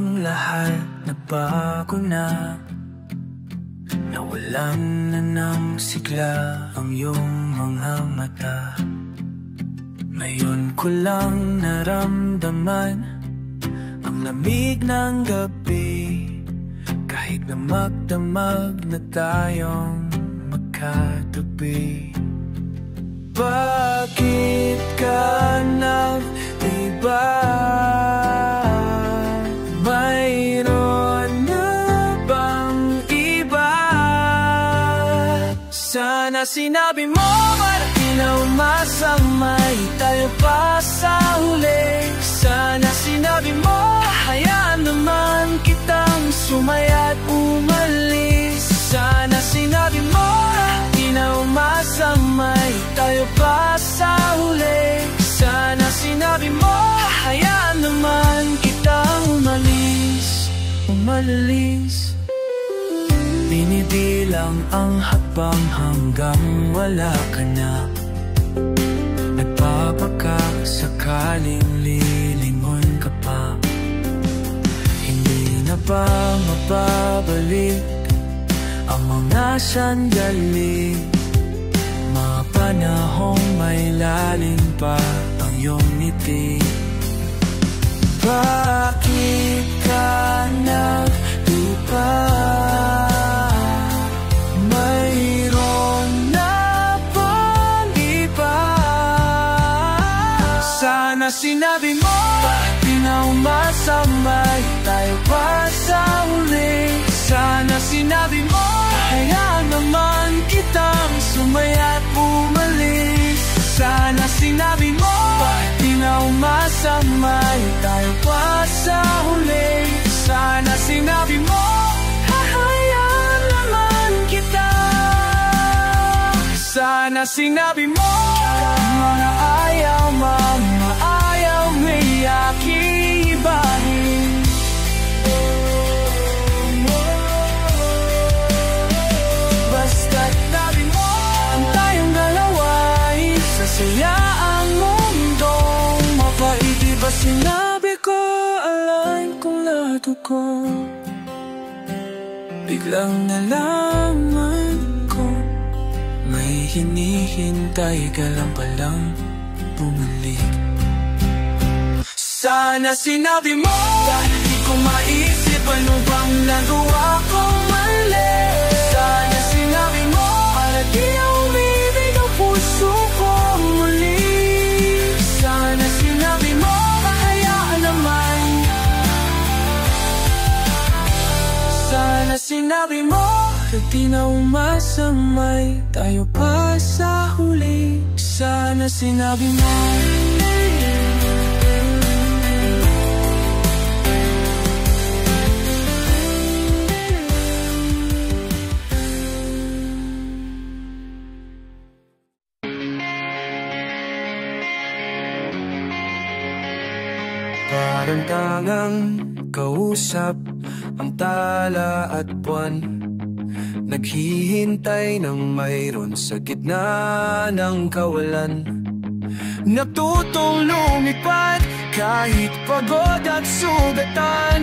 ang lahat nagbago na. Nawalan na ng sigla ang iyong mga mata. Ngayon ko lang naramdaman ang lamig ng gabi, kahit na magdamag na tayong magkatabi. Bakit ka nag-iba? Mayroon na bang iba? Sana sinabi mo para di na umasamay tayo pa sa huli. Sana sinabi mo hayaan naman kitang sumaya at umalis. Sana sinabi mo di na umasamay tayo pa sa huli. Sana sinabi mo hayaan naman kitang umalis. Binibilang ang hakbang hanggang wala ka na. Nagpapaka sakaling lilingon ka pa. Hindi na ba mababalik ang mga sandali, mga panahong may lalim pa ang iyong ngiti? Bakit ka nag-iba? Mayroon na bang iba? Sana sinabi mo di na umasamay tayo pa sa huli. Sana sinabi mo hayaan naman kitang sumaya at umalis. Sana sinabi mo di na umasamay tayo pa sa huli. Sana sinabi mo hahayaan naman kita. Sana sinabi mo mga ayaw may aking ibahin. Basta't nabi mo ang tayong dalawa ay sasaya ang mundong mapait. Ba sinabi ko alam kong lahat ko, biglang nalaman ko may hinihintay ka lang palang bumalik. Sana sinabi mo dahil di ko maisip ano bang nagawa kong mali. Sana sinabi mo para di na umibig ang puso ko muli. Sana sinabi mo hayaan naman. Sana sinabi mo di na umasamay tayo pa sa huli. Sana sinabi mo. Parang tangang kausap ang tala at buwan, naghihintay ng mayroon sa gitna ng kawalan. Natutong lumipad kahit pagod at sugatan.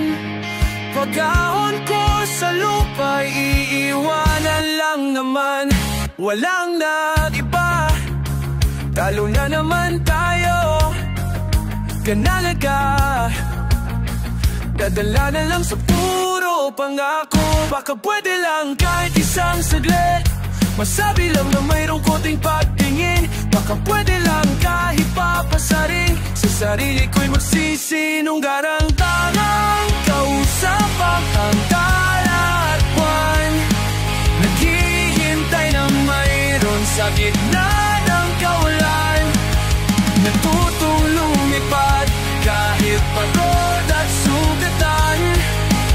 Pag-ahon ko sa lupa iiwanan lang naman. Walang nag-iba, talo na naman tayo. Kanalaga, dadala na lang sa puro pangako. Baka pwede lang kahit isang saglit, masabi lang na mayroong konting pagtingin. Baka pwede lang kahit papasaring sa sarili ko'y magsisinunggar ang tangang kausap ang tala at buwan, naghihintay na mayroon sa gitna ng kawalan. Natutong lumipad kahit pagod at sugatan.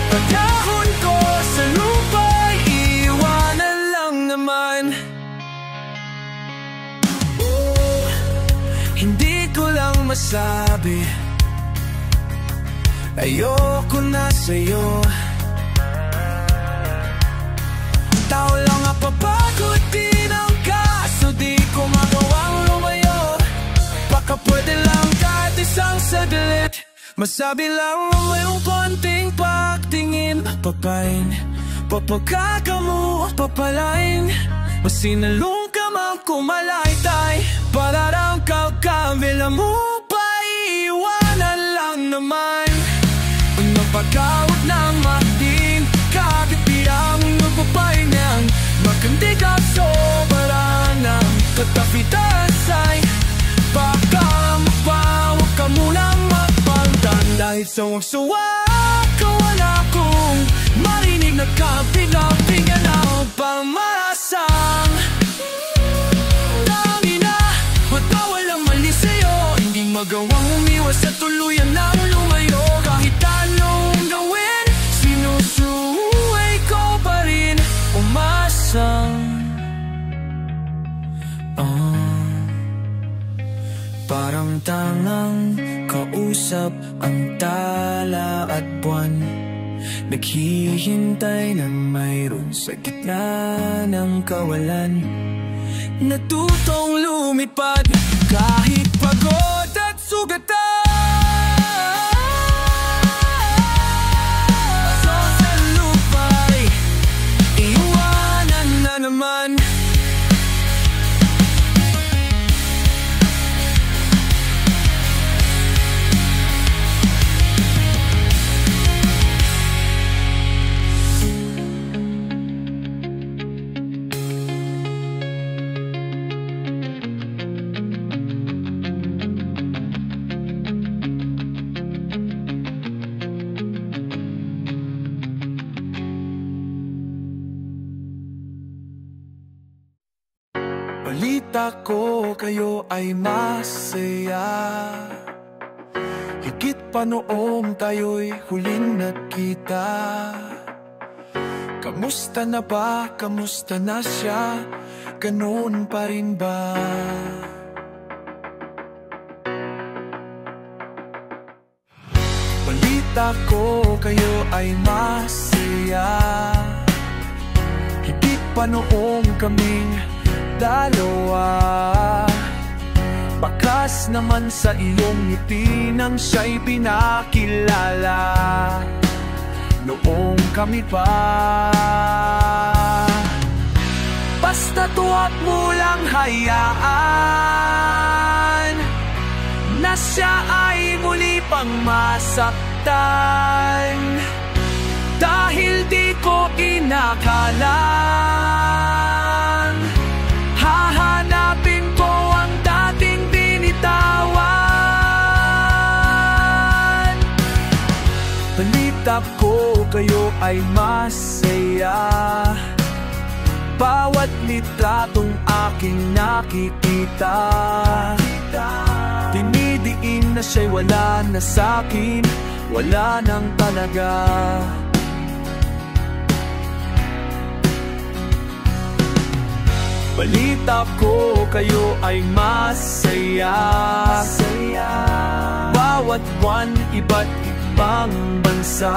Pag-ahon ko sa lupa iiwanan lang naman. Hindi ko lang masabi ayoko na sa'yo. Tao lang ang papagod din ang kaso di ko magawang lumayo. Baka pwede lang kahit isang saglit, masabi lang mayroong konting pain. Papagkakamu, papalain, masinalong ka man kumalaytay. Pararang kakabila mo pa, iiwanan lang naman. Napagkawat ng mating kakitiyang nagpapay niyang makandig ka sobra ng katapitasay. Baka mapawag ka munang magpagdan, dahil sawang-sawa ka wala kong marinig na kapilang-pingan ang pamarasang. Dami na matawalang mali sa'yo, hindi magawang umiwas at tuluyan ng lumayo. Kahit anong gawin, sinusuway ko pa rin umasang. Parang tangang kausap ang tala at buwan, naghihintay ng mayroon sa gitna ng kawalan. Natutong lumipad kahit pagod at sugatan. Sa lupa'y iwanan na naman. Balita ko kayo ay masaya, higit pa noong tayo'y huling nagkita. Kamusta na ba? Kamusta na siya? Ganoon pa rin ba? Balita ko kayo ay masaya, higit pa noong kaming dalawa. Bakas naman sa iyong ngiti nang siya'y pinakilala noong kami pa. Basta tuwag mo lang hayaan na siya ay muli pang masaktan, dahil di ko inakalang hahanapin ko ang dating binitawan. Balita ko kayo ay masaya, bawat litratong aking nakikita. Dinidiin na siya'y wala na sa'kin, wala nang talaga. Balita ko kayo ay masaya, bawat buwan iba't ibang bansa.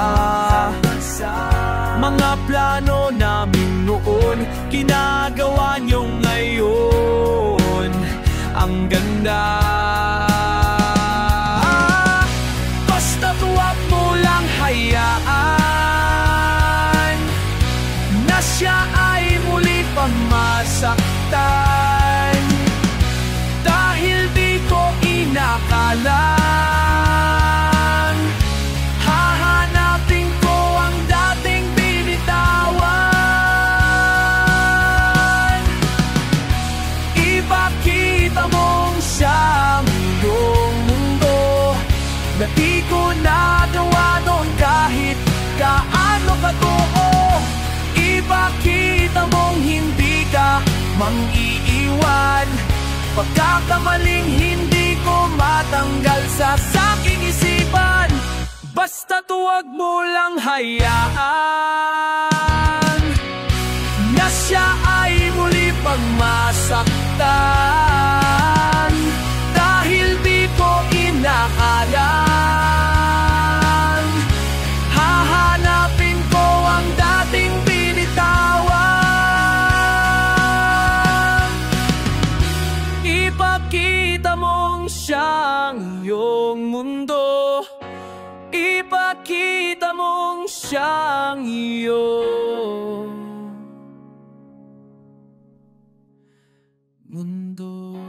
Mga plano namin noon, ginagawa niyo ngayon. Ang ganda. Basta tuwag mo lang hayaan na siya ay muli pang masaktan, dahil di ko inakalang hahanapin ko ang dating binitawan. Ipakita mong siyang iyong mundo na di ko nagawa noon kahit gaano katoo. Ipakita mong hindi ka mang-iiwan, pagkakamaling hindi ko matanggal sa aking isipan. Basta tuwag mo lang hayaan na siya ay muli pang masaktan, dahil di ko inakalang hahanapin ko ang dating binitawan. Ipakita mong siyang iyong mundo, ipakita mong siya ang iyong mundo.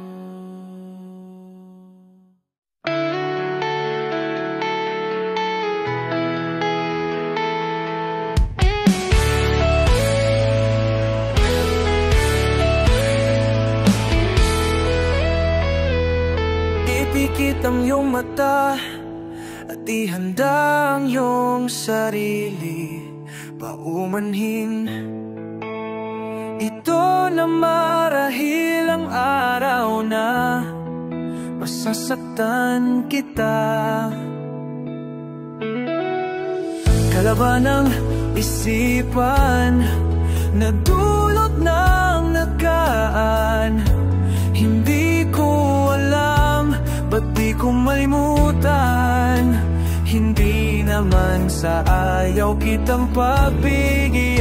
Ipikit ang iyong mata at ihanda ang iyong sarili. Paumanhin ito na marahil ang araw na masasaktan kita. Kalaban ng isipan na dulot ng nagaan. Hindi ko alam, ba't di ko malimutan? Hindi naman sa ayaw kitang pagbigyan.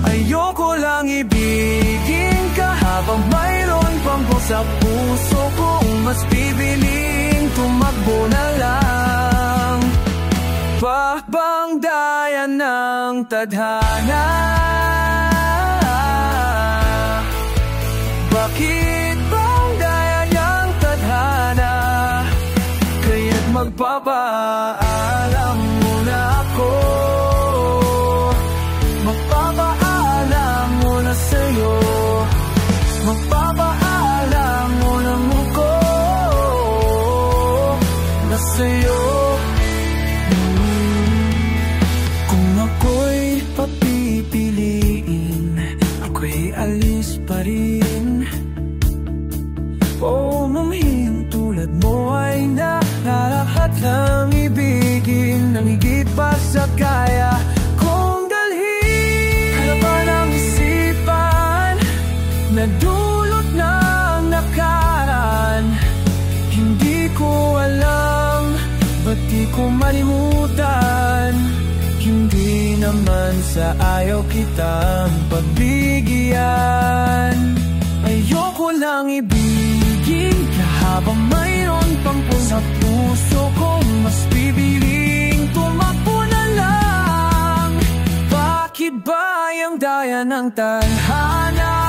Ayoko lang ibigin ka habang mayroon pang sa puso kong mas bibiling tumakbo na lang. Pakbang daya ng tadhana. Bakit bang daya ng tadhana? Kaya't magpapaalam muna ako. Magpapaalam muna sa'yo. Magpapaalam muna ko na sa'yo. Kung ako'y papipiliin, ako'y alis pa rin. Pumamhin tulad mo ay nakalahat ng ibigin, ng higit pa sa kaya kong dalhin. Kalaban ang isipan na dulot ng nakaraan. Hindi ko alam, ba't di ko malimutan? Hindi naman sa ayaw kitang pagbigyan. Ayoko lang ibigin ka habang mayroon pang sa puso kong mas bibiling tumakbo na lang. Bakit ba yung daya ng tadhana?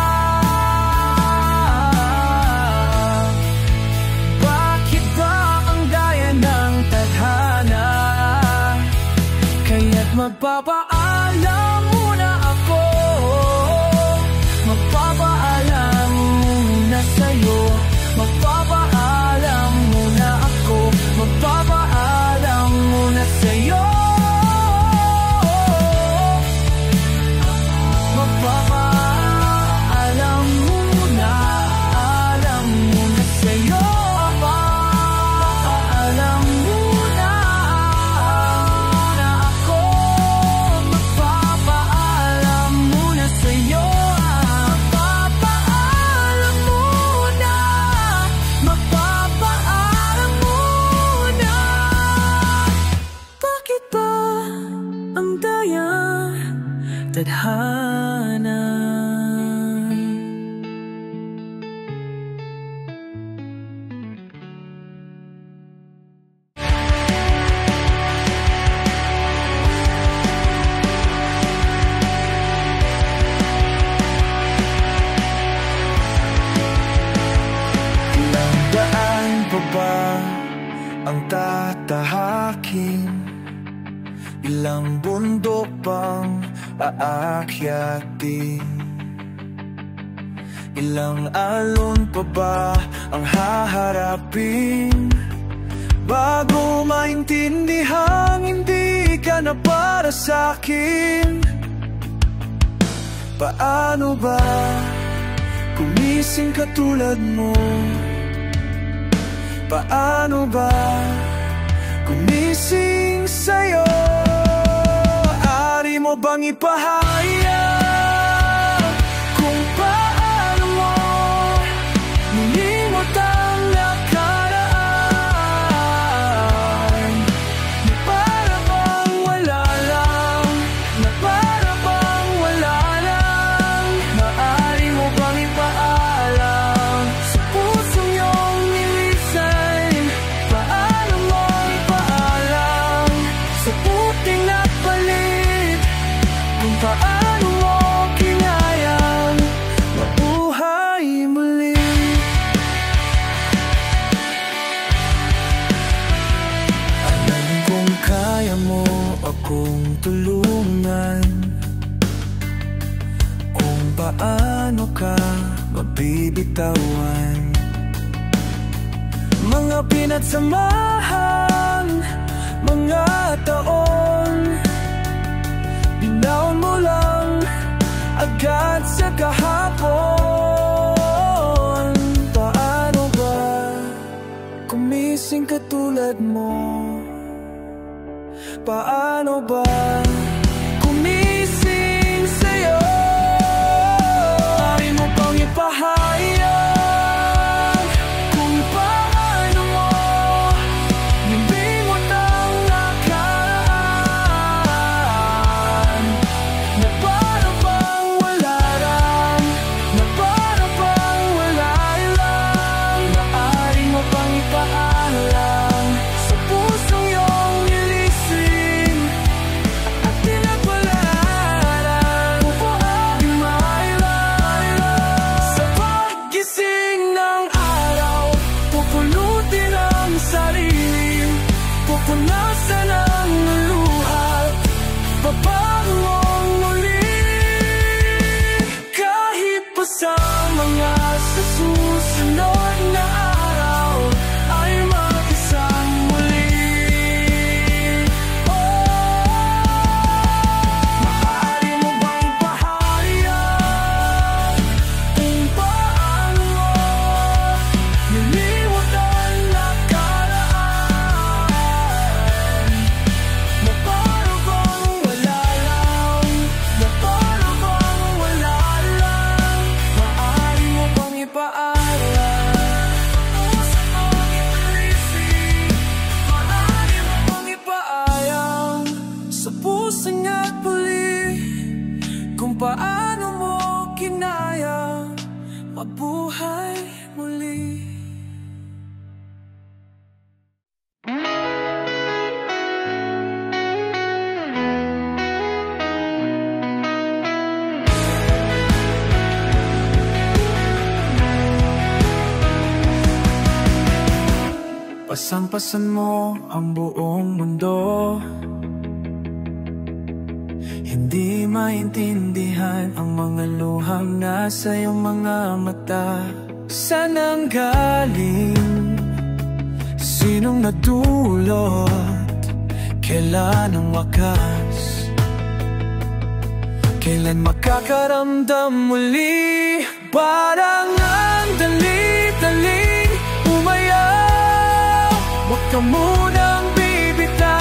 Bakit ba ang daya ng tadhana? Kaya't magpapaalam muna ako. Magpapaalam muna sa'yo. Magpapaalam muna ako. Magpapaalam muna sa'yo. Magpapaalam muna. Alam muna sa'yo. Magpapaalam muna ako. Magpapaalam muna sa'yo. Magpapaalam muna. Magpapaalam muna. Bakit ba ang daya tadhana? Ilang daan pa ba ang tatahakin? Ilang bundok bang aakyatin? Ilang alon pa ba ang haharapin? Bago maintindihang hindi ka na para sa'kin. Paano ba gumising katulad mo? Paano ba gumising sa'yo? Ari mo bang ipahayag kung paano mo nilimot ang nakaraan? Na para bang wala lang, na para bang wala lang. Maari mo bang ipaalam sa pusong iyong nilisan? Paano mo ipaalam sa puting napalit? kong tulungan kung paano ka mabibitawan. Mga pinagsamahan, mga taon, binaon mo lang agad sa kahapon. Paano ba kumising katulad mo? Paano ba kumising sa'yo? Ay mo pang ipahayag kung paano mo nilimot ang nakaraan, na para bang wala lang, na para bang wala lang. Maaari mo pang ipaalam sa pusong iyong nilising at tinagpalaran kung aking mailan. Sa paggising ng araw, pupulutin ang sarili, pupunasan ang luha, papangong muli. Kahit pa sa mga susunod na araw ay mag-isang muli. Maaari mo bang ipahayag kung paano mo nilimot ang nakaraan, na para bang wala lang, na para bang wala lang. Maaari mo bang ipaalam sa mga ilising, maaari mo bang ipaayang sa pusong at puli kung paano mo kinaya mabuhay muli. Pasampasan mo ang buong mundo, hindi maintindihan ang mga luhang nasa iyong mga mata. Saan ang galing? Sinong nadulot? Kailan ang wakas? Kailan makakaramdam muli? Parang ang dali-daling umayaw, huwag ka munang bibitaw.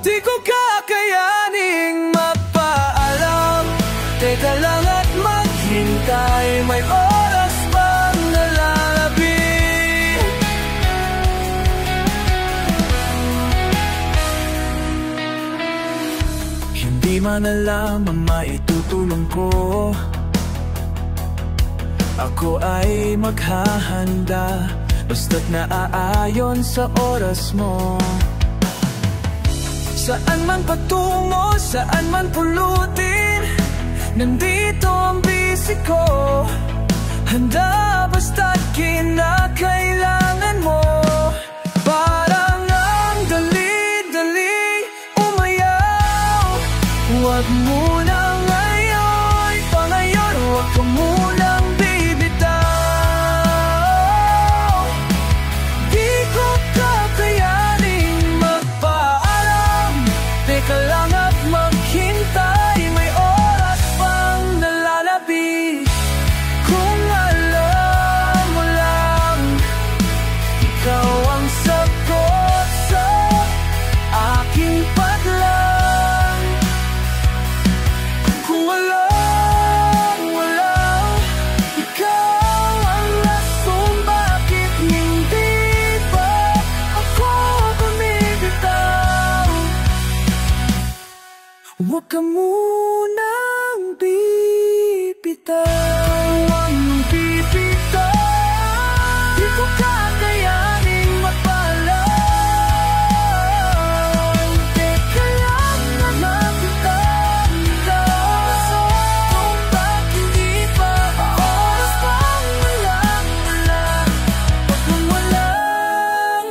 Di ko kakayaning mapaalam, teka lang at maghintay, may oras pang nalalabi. Hindi man alam ang maitutulong ko, ako ay maghahanda basta't naaayon sa oras mo. Saan man patungo, saan man pulutin, nandito ang bisiko. Handa basta't kinakailangan mo. Parang ang dali-dali umayaw, huwag muna ngayon, pangayon, huwag ka munang bibitaw. Di ko kakayaning magpaalam, teka lang at maghintay, may oras pang nalalabi. Kung alam mo lang, ikaw ang sagot sa aking padlang. Kung alam mo lang, ikaw ang rason bakit hindi pa ako bumibitaw. Huwag ka munang bibitaw, huwag mong bibitaw. Di ko kakayaning magpaalam, teka lang na magbitaw. Kung ba't hindi pa oras pang walang, huwag mong walang.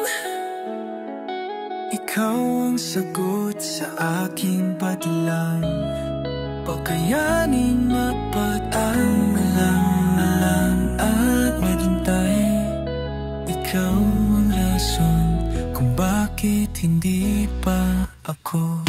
ikaw ang sagot sa aking padlang. Pagkayanin mapag-alang at maghintay. Ikaw ang rason kung bakit hindi pa ako.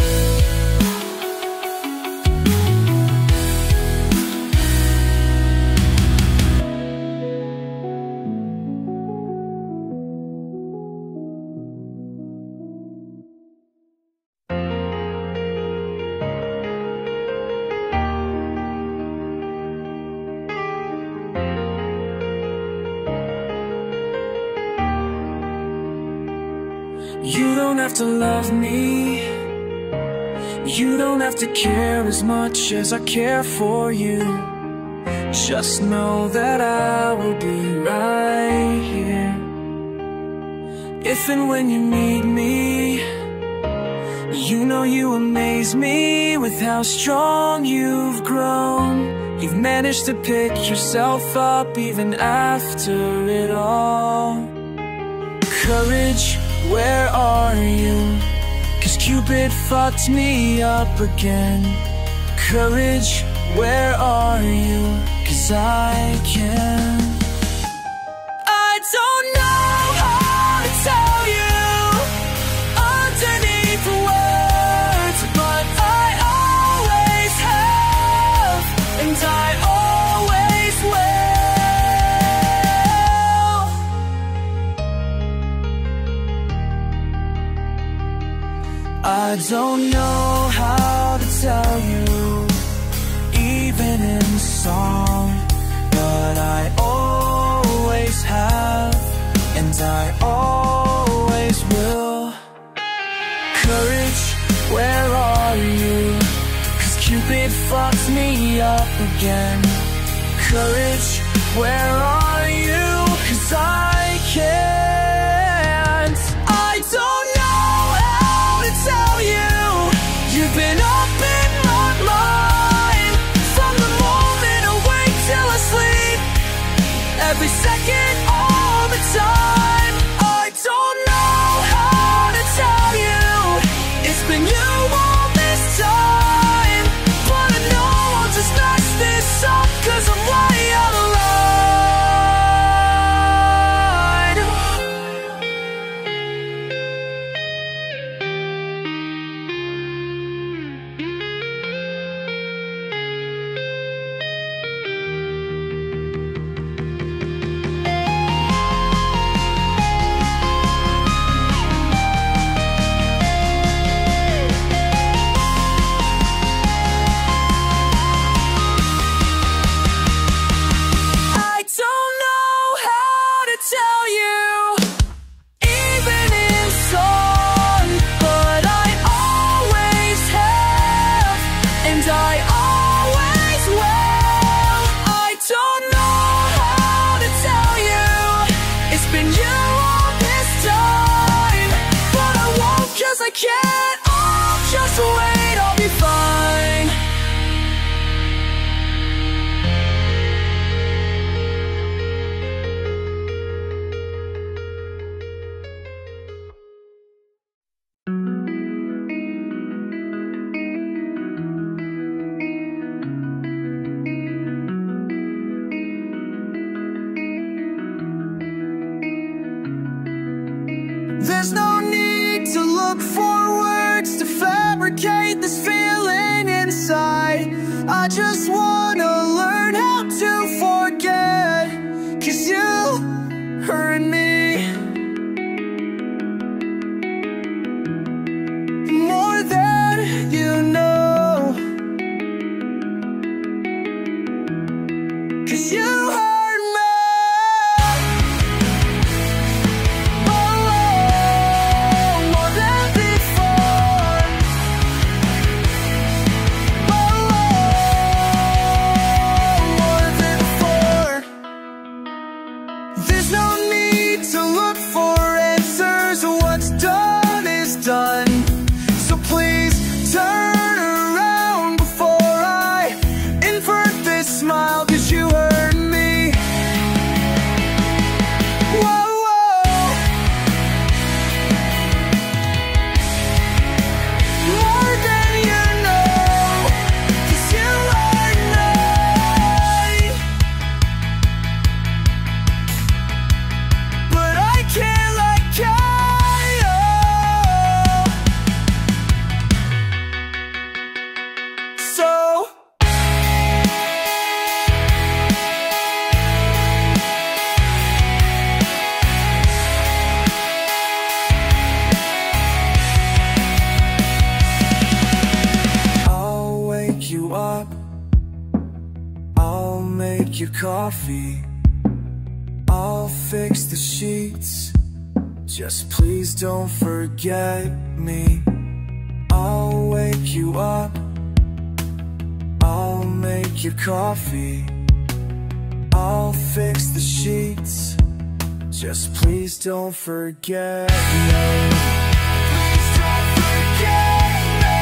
You don't have to love me. You don't have to care as much as I care for you. Just know that I will be right here. If and when you need me, you know you amaze me with how strong you've grown. You've managed to pick yourself up even after it all. Courage, where are you? 'Cause Cupid fucked me up again. Courage, where are you? 'Cause I can't. I don't know how to tell you underneath the words, but I always have, and I always will. I don't know how to tell you, even in song, but I always have, and I always will. Courage, where are you? 'Cause Cupid fucked me up again. Courage, where are you? 'Cause I can't. I don't know how to tell you. You've been up in my mind from the moment I wake till I sleep, every second, all the time. I don't know how to tell you. It's been you all this time, but I know I'll just mess this up 'cause I'm way out of line. I don't know how to tell you, even in song, but I always have, and I always will. I don't know how to tell you. It's been you all this time, but I won't 'cause I can't. I'll just wait, I'll be fine. There's no need to look for words to fabricate this feeling inside. I just wanna learn how to forget, 'cause you hurt me more than you know. 'Cause you hurt me more than before. More than before. There's no need to look for answers. What's done is done. So please turn around before I invert this smile, 'cause you hurt me. Whoa, whoa. make your coffee. I'll fix the sheets. Just please don't forget me. I'll wake you up. I'll make your coffee. I'll fix the sheets. Just please don't forget me. Please don't forget me.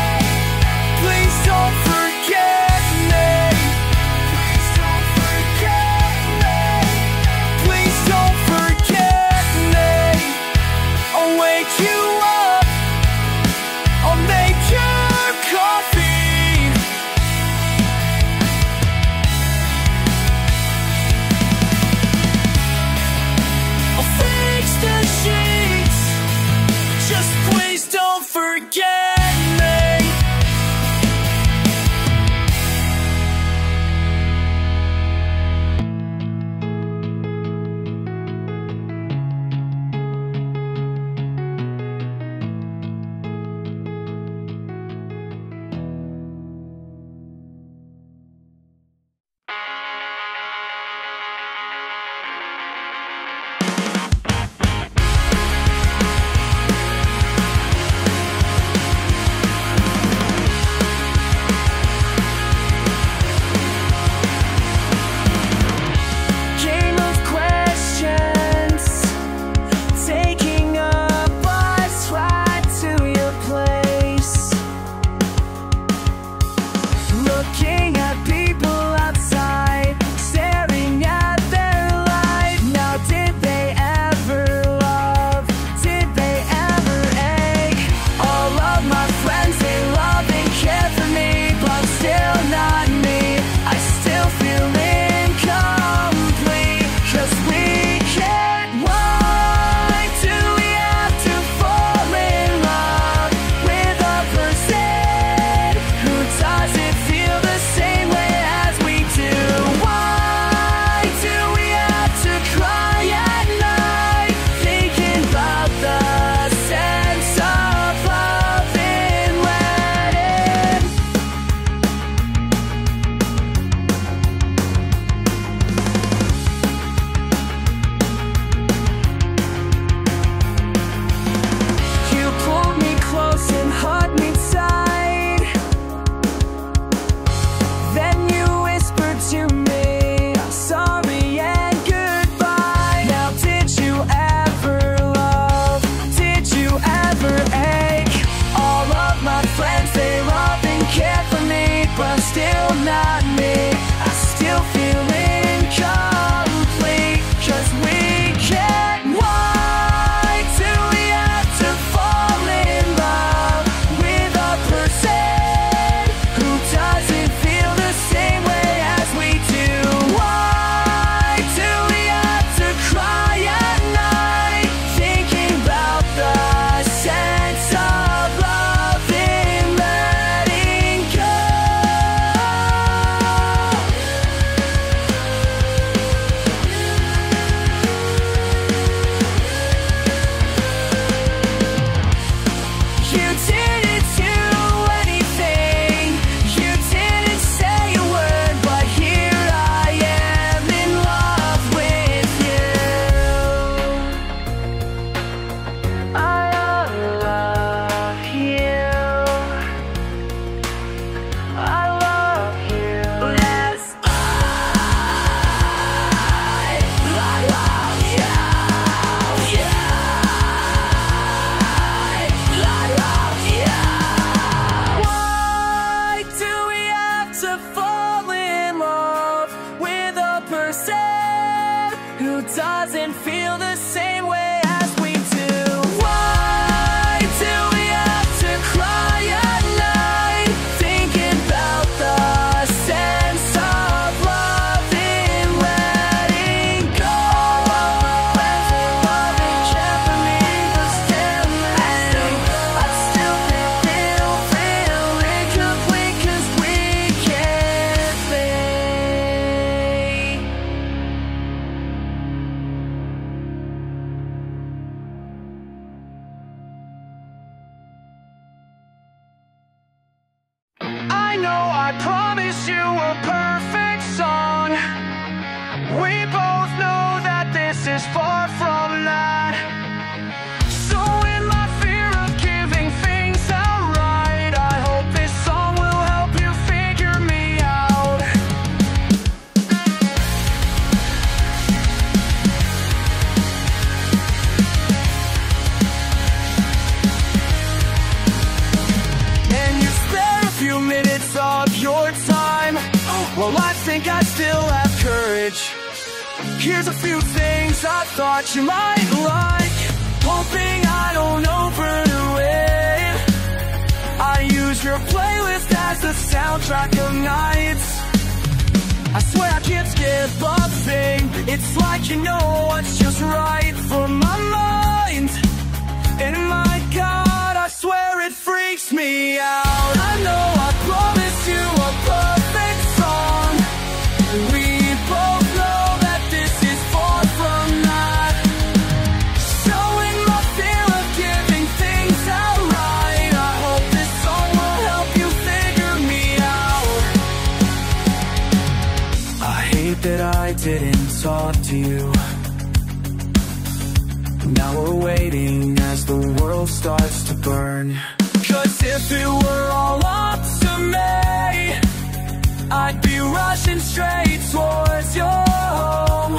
Please don't forget me. Please don't forget me. Please don't forget me. I'll wake you up. I'll make your coffee. I'll fix the sheets. Just please don't forget me. think I still have courage. Here's a few things I thought you might like, hoping I don't burn away. I use your playlist as the soundtrack of nights. I swear I can't skip a thing. It's like you know what's just right for my mind. And my God, I swear it freaks me out. I know I promised you a perfect song. We both know that this is far from that. Showing my fear of giving things out right. I hope this song will help you figure me out. I hate that I didn't talk to you. Now we're waiting as the world starts to burn. 'Cause if it were all up to me, I'd be rushing straight towards your home.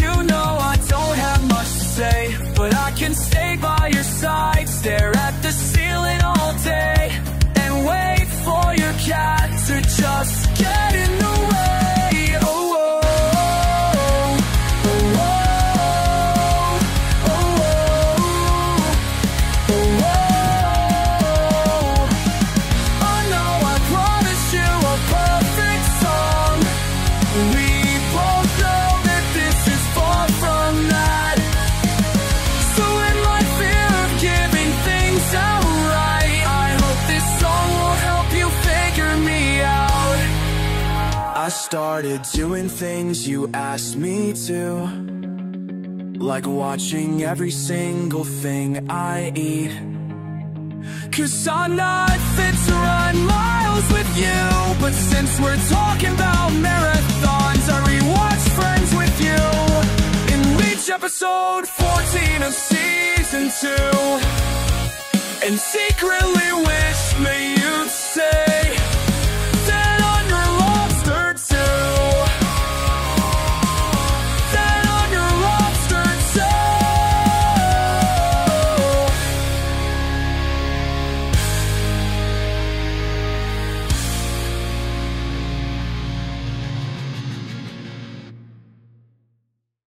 You know I don't have much to say, but I can stay by your side, stare at the ceiling all day, and wait for your cat to just get in the way. I started doing things you asked me to, like watching every single thing I eat. 'Cause I'm not fit to run miles with you, but since we're talking about marathons, I rewatched Friends with you and reach episode 14 of season 2, and secretly wish that you'd say